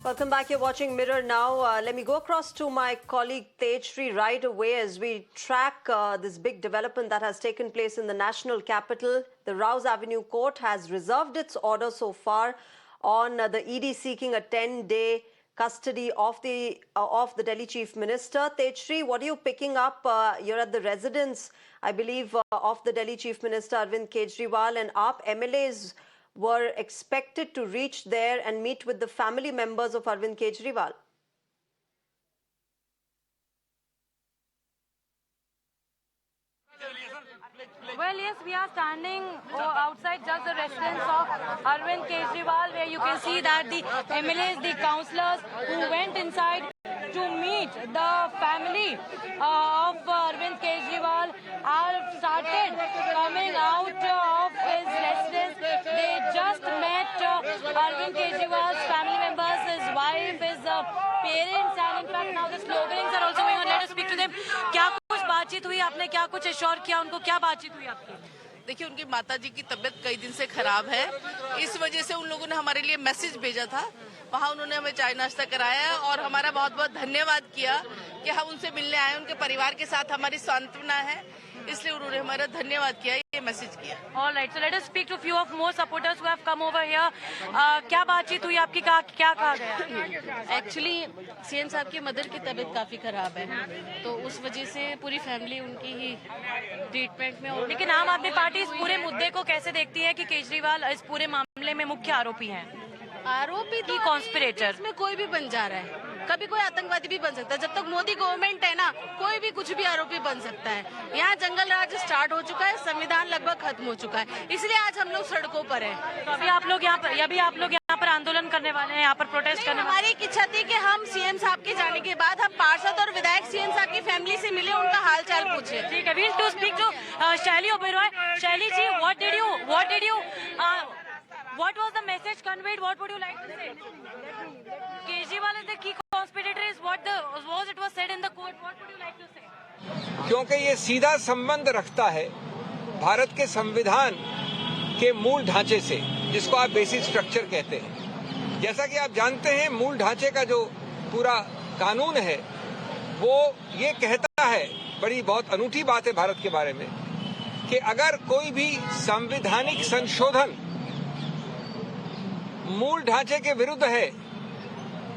Welcome back. You're watching Mirror now. Let me go across to my colleague Tejshri right away as we track this big development that has taken place in the national capital. The Rouse Avenue Court has reserved its order so far on the ED seeking a 10-day custody of the Delhi Chief Minister. Tejshri, what are you picking up? You're at the residence, I believe, of the Delhi Chief Minister Arvind Kejriwal, and AAP MLAs were expected to reach there and meet with the family members of Arvind Kejriwal. Well, yes, we are standing outside just the residence of Arvind Kejriwal, where you can see that the MLAs, the councillors who went inside to meet the family of Arvind Kejriwal have started coming out of his residence. They just met Arvind Kejriwal's family members, his wife, his parents, and in fact now the sloganings are also going on. Let us speak to them. क्या कुछ बातचीत हुई आपने, क्या कुछ assure किया उनको, क्या बातचीत हुई आपकी? देखिए, उनकी माताजी की तबीयत कई दिन से खराब है, इस वजह से उन लोगों ने हमारे लिए मैसेज भेजा था। वहाँ उन्होंने हमें चाय नाश्ता कराया और हमारा बहुत बहुत धन्यवाद किया कि हम उनसे मिलने आए। उनके परिवार के साथ हमारी सांत्वना है, इसलिए उन्होंने हमारा धन्यवाद किया, ये मैसेज किया। All right, so let us speak to a few of more supporters who have come over here. क्या बातचीत हुई आपकी, क्या कहा गया? एक्चुअली सीएम साहब की मदर की तबीयत काफी खराब है, तो उस वजह से पूरी फैमिली उनकी ही ट्रीटमेंट में। और लेकिन आम आदमी पार्टी इस पूरे मुद्दे को कैसे देखती है कि केजरीवाल इस पूरे मामले में मुख्य आरोपी हैं? आरोपी तो कॉन्स्पिरेटर में कोई भी बन जा रहा है, कभी कोई आतंकवादी भी बन सकता है। जब तक मोदी गवर्नमेंट है ना, कोई भी कुछ भी आरोपी बन सकता है। यहाँ जंगल राज स्टार्ट हो चुका है, संविधान लगभग खत्म हो चुका है, इसलिए आज हम लोग सड़कों पर हैं। तो अभी आप लोग यहाँ पर आंदोलन करने वाले हैं, यहाँ पर प्रोटेस्ट करने वाले हैं। हमारी इच्छा थी कि हम सीएम साहब के जाने के बाद हम पार्षद और विधायक सीएम साहब की फैमिली से मिले, उनका हाल चाल पूछे। ठीक है, वील टू स्पीक टू शैली ओबेरॉय। शैली जी, what was the message conveyed? What would you like to say? Kejriwal is the key conspirator, is what was said in the court. What would you like to say? क्योंकि ये सीधा संबंध रखता है भारत के संविधान के मूल ढांचे से, जिसको आप बेसिक स्ट्रक्चर कहते हैं। जैसा कि आप जानते हैं, मूल ढांचे का जो पूरा कानून है वो ये कहता है, बड़ी बहुत अनूठी बात है भारत के बारे में, कि अगर कोई भी संवैधानिक संशोधन मूल ढांचे के विरुद्ध है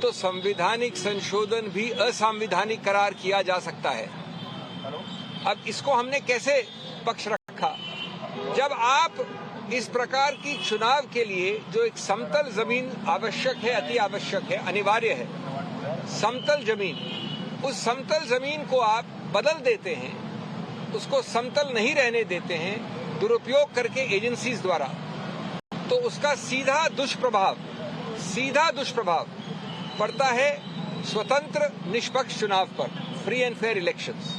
तो संवैधानिक संशोधन भी असंवैधानिक करार किया जा सकता है। अब इसको हमने कैसे पक्ष रखा? जब आप इस प्रकार की चुनाव के लिए जो एक समतल जमीन आवश्यक है, अति आवश्यक है, अनिवार्य है, समतल जमीन, उस समतल जमीन को आप बदल देते हैं, उसको समतल नहीं रहने देते हैं दुरुपयोग करके एजेंसीज द्वारा, तो उसका सीधा दुष्प्रभाव पड़ता है स्वतंत्र निष्पक्ष चुनाव पर, फ्री एंड फेयर इलेक्शंस।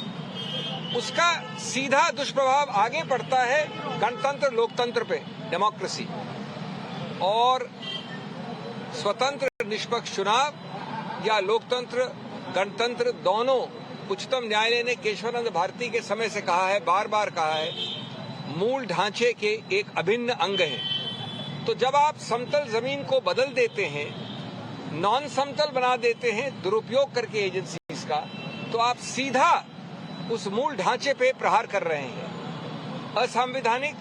उसका सीधा दुष्प्रभाव आगे पड़ता है गणतंत्र लोकतंत्र पे, डेमोक्रेसी। और स्वतंत्र निष्पक्ष चुनाव या लोकतंत्र गणतंत्र दोनों उच्चतम न्यायालय ने केशवानंद भारती के समय से कहा है, बार बार कहा है, मूल ढांचे के एक अभिन्न अंग है। तो जब आप समतल जमीन को बदल देते हैं, नॉन समतल बना देते हैं दुरुपयोग करके एजेंसीज का, तो आप सीधा उस मूल ढांचे पे प्रहार कर रहे हैं, असंवैधानिक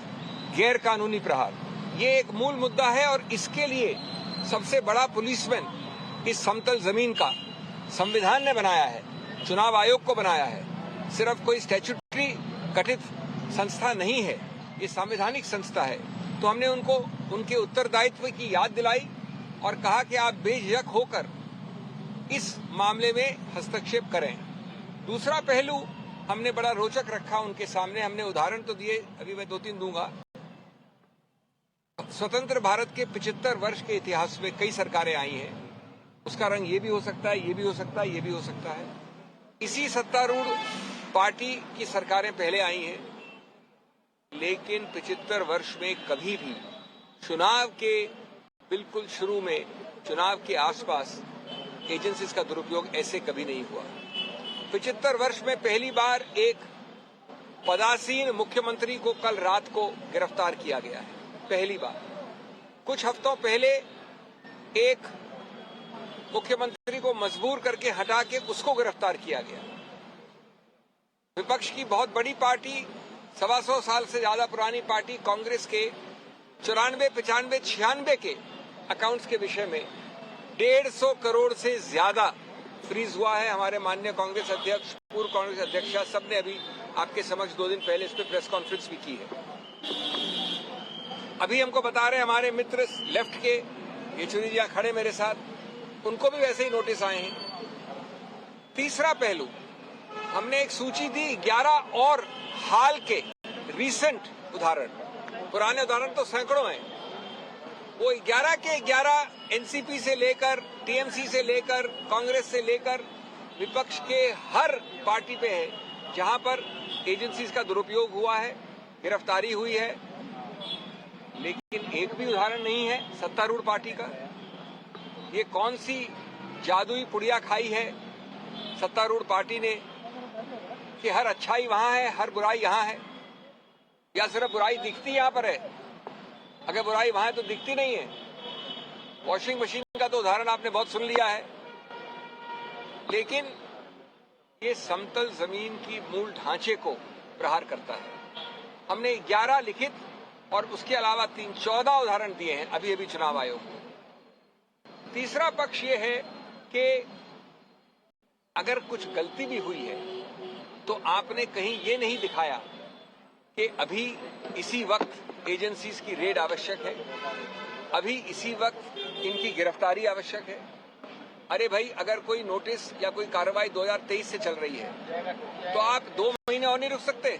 गैर कानूनी प्रहार। ये एक मूल मुद्दा है और इसके लिए सबसे बड़ा पुलिसमैन इस समतल जमीन का संविधान ने बनाया है, चुनाव आयोग को बनाया है। सिर्फ कोई स्टैट्यूटरी गठित संस्था नहीं है, ये संवैधानिक संस्था है। तो हमने उनको उनके उत्तरदायित्व की याद दिलाई और कहा कि आप बेझिझक होकर इस मामले में हस्तक्षेप करें। दूसरा पहलू हमने बड़ा रोचक रखा उनके सामने, हमने उदाहरण तो दिए, अभी मैं 2-3 दूंगा। स्वतंत्र भारत के 75 वर्ष के इतिहास में कई सरकारें आई हैं, उसका रंग ये भी हो सकता है, ये भी हो सकता है, ये भी हो सकता है। इसी सत्तारूढ़ पार्टी की सरकारें पहले आई हैं, लेकिन 75 वर्ष में कभी भी चुनाव के बिल्कुल शुरू में, चुनाव के आसपास एजेंसीज का दुरुपयोग ऐसे कभी नहीं हुआ। 75 वर्ष में पहली बार एक पदासीन मुख्यमंत्री को कल रात को गिरफ्तार किया गया है, पहली बार। कुछ हफ्तों पहले एक मुख्यमंत्री को मजबूर करके हटा के उसको गिरफ्तार किया गया। विपक्ष की बहुत बड़ी पार्टी, 125 साल से ज्यादा पुरानी पार्टी कांग्रेस के 94, 95, 96 के अकाउंट्स के विषय में 150 करोड़ से ज्यादा फ्रीज हुआ है। हमारे माननीय कांग्रेस अध्यक्ष, पूर्व कांग्रेस अध्यक्षा, सबने अभी आपके समक्ष 2 दिन पहले इस पर प्रेस कॉन्फ्रेंस भी की है। अभी हमको बता रहे हमारे मित्र लेफ्ट के, येचुरी जी खड़े मेरे साथ, उनको भी वैसे ही नोटिस आए हैं। तीसरा पहलू, हमने एक सूची दी 11 और हाल के रीसेंट उदाहरण, पुराने उदाहरण तो सैकड़ों हैं, वो 11 के 11 एनसीपी से लेकर, टीएमसी से लेकर, कांग्रेस से लेकर विपक्ष के हर पार्टी पे है जहां पर एजेंसीज का दुरुपयोग हुआ है, गिरफ्तारी हुई है। लेकिन एक भी उदाहरण नहीं है सत्तारूढ़ पार्टी का। ये कौन सी जादुई पुड़िया खाई है सत्तारूढ़ पार्टी ने कि हर अच्छाई वहां है, हर बुराई यहां है, या सिर्फ बुराई दिखती यहां पर है? अगर बुराई वहां है तो दिखती नहीं है। वॉशिंग मशीन का तो उदाहरण आपने बहुत सुन लिया है, लेकिन ये समतल जमीन की मूल ढांचे को प्रहार करता है। हमने 11 लिखित और उसके अलावा 14 उदाहरण दिए हैं अभी चुनाव आयोग को। तीसरा पक्ष ये है कि अगर कुछ गलती भी हुई है तो आपने कहीं ये नहीं दिखाया कि अभी इसी वक्त एजेंसीज की रेड आवश्यक है, अभी इसी वक्त इनकी गिरफ्तारी आवश्यक है। अरे भाई, अगर कोई नोटिस या कोई कार्रवाई 2023 से चल रही है तो आप 2 महीने और नहीं रुक सकते?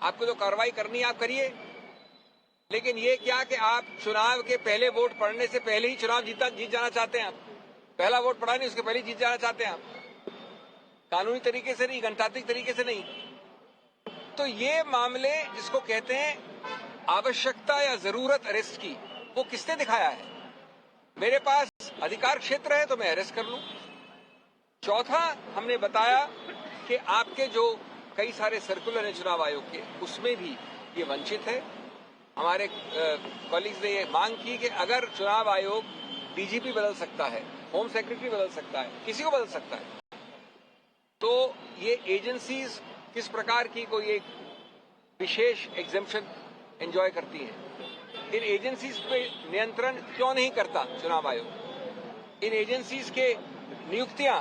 आपको जो कार्रवाई करनी है आप करिए। लेकिन ये क्या कि आप चुनाव के पहले वोट पड़ने से पहले ही चुनाव जीत जाना चाहते हैं? आप पहला वोट पड़ा नहीं, उसके पहले जीत जाना चाहते हैं आप? कानूनी तरीके से नहीं, गणतांत्रिक तरीके से नहीं। तो ये मामले जिसको कहते हैं आवश्यकता या जरूरत अरेस्ट की, वो किसने दिखाया है? मेरे पास अधिकार क्षेत्र है तो मैं अरेस्ट कर लूं। चौथा, हमने बताया कि आपके जो कई सारे सर्कुलर हैं चुनाव आयोग के, उसमें भी ये वंचित है। हमारे कॉलीग्स ने ये मांग की कि अगर चुनाव आयोग डीजीपी बदल सकता है, होम सेक्रेटरी बदल सकता है, किसी को बदल सकता है, तो ये एजेंसीज किस प्रकार की कोई एक विशेष एग्जेम्पशन एंजॉय करती हैं? इन एजेंसीज पे नियंत्रण क्यों नहीं करता चुनाव आयोग? इन एजेंसीज के नियुक्तियां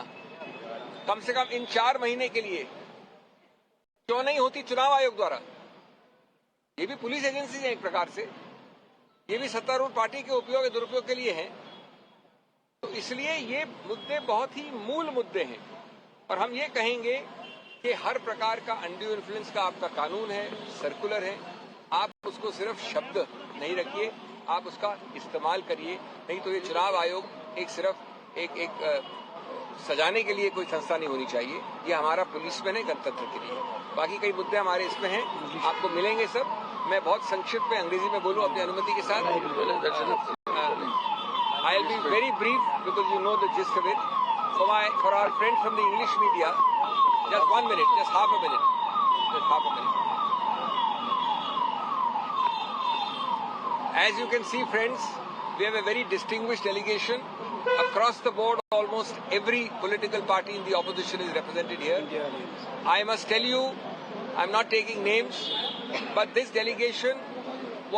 कम से कम इन 4 महीने के लिए क्यों नहीं होती चुनाव आयोग द्वारा? ये भी पुलिस एजेंसी है एक प्रकार से, ये भी सत्तारूढ़ पार्टी के उपयोग दुरुपयोग के लिए हैं। तो इसलिए ये मुद्दे बहुत ही मूल मुद्दे हैं और हम ये कहेंगे कि हर प्रकार का अनड्यू इन्फ्लुएंस का आपका कानून है, सर्कुलर है, आप उसको सिर्फ शब्द नहीं रखिए, आप उसका इस्तेमाल करिए। नहीं तो ये चुनाव आयोग एक सिर्फ एक सजाने के लिए कोई संस्था नहीं होनी चाहिए। ये हमारा पुलिसमैन है गणतंत्र के लिए। बाकी कई मुद्दे हमारे इसमें हैं, आपको मिलेंगे सब। मैं बहुत संक्षिप्त में अंग्रेजी में बोलूं अपनी अनुमति के साथ। I will be very brief because you know the gist of it. For our friends from the English media, just 1 minute, just half a minute. As you can see, friends, we have a very distinguished delegation across the board. Almost every political party in the opposition is represented here. I must tell you, I'm not taking names, but this delegation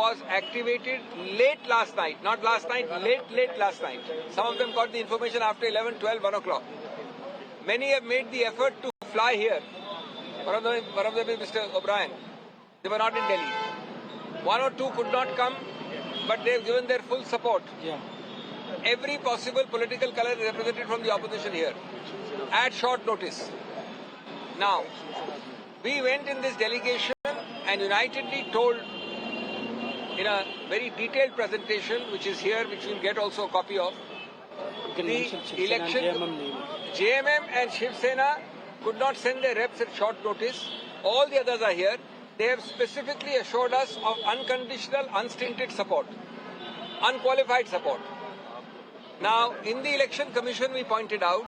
was activated late last night. Not last night, late last night. Some of them got the information after 11, 12, 1 o'clock. Many have made the effort to fly here. One of them is Mr. O'Brien. They were not in Delhi. 1 or 2 could not come, but they have given their full support. Every possible political color is represented from the opposition here at short notice. Now, we went in this delegation and unitedly told in a very detailed presentation, which is here, which we'll get also a copy of, the election. JMM and Shiv Sena could not send their reps at short notice. All the others are here. They have specifically assured us of unconditional, unstinted support, unqualified support. Now, in the Election Commission, we pointed out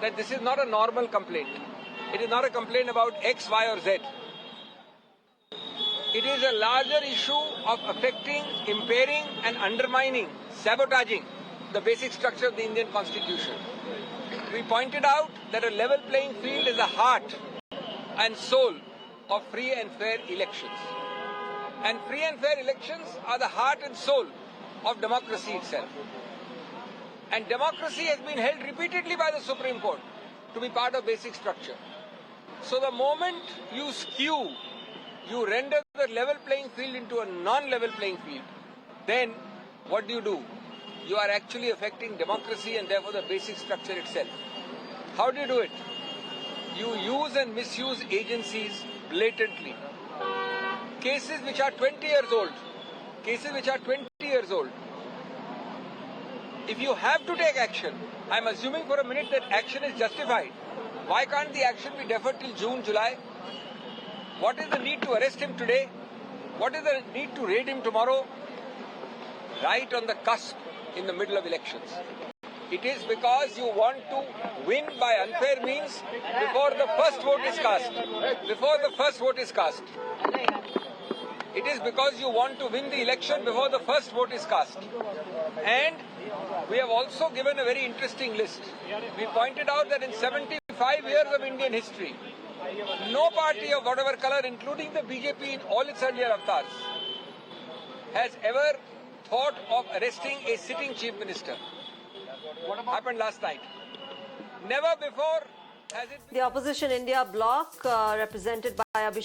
that this is not a normal complaint. It is not a complaint about X, Y, or Z. It is a larger issue of affecting, impairing, and undermining, sabotaging the basic structure of the Indian Constitution. We pointed out that a level playing field is the heart and soul of free and fair elections. And free and fair elections are the heart and soul of democracy itself. And democracy has been held repeatedly by the Supreme Court to be part of basic structure. So the moment you skew, you render the level playing field into a non-level playing field, then what do? You are actually affecting democracy and therefore the basic structure itself. How do you do it? You use and misuse agencies blatantly. Cases which are 20 years old, if you have to take action, I'm assuming for a minute that action is justified. Why can't the action be deferred till June, July? What is the need to arrest him today? What is the need to raid him tomorrow? Right on the cusp in the middle of elections. It is because you want to win by unfair means before the first vote is cast. It is because you want to win the election before the first vote is cast. And we have also given a very interesting list. We pointed out that in 75 years of Indian history, no party of whatever color, including the BJP in all its earlier avatars, has ever thought of arresting a sitting chief minister. What happened last night? Never before has it been... The opposition India bloc, represented by Abhishek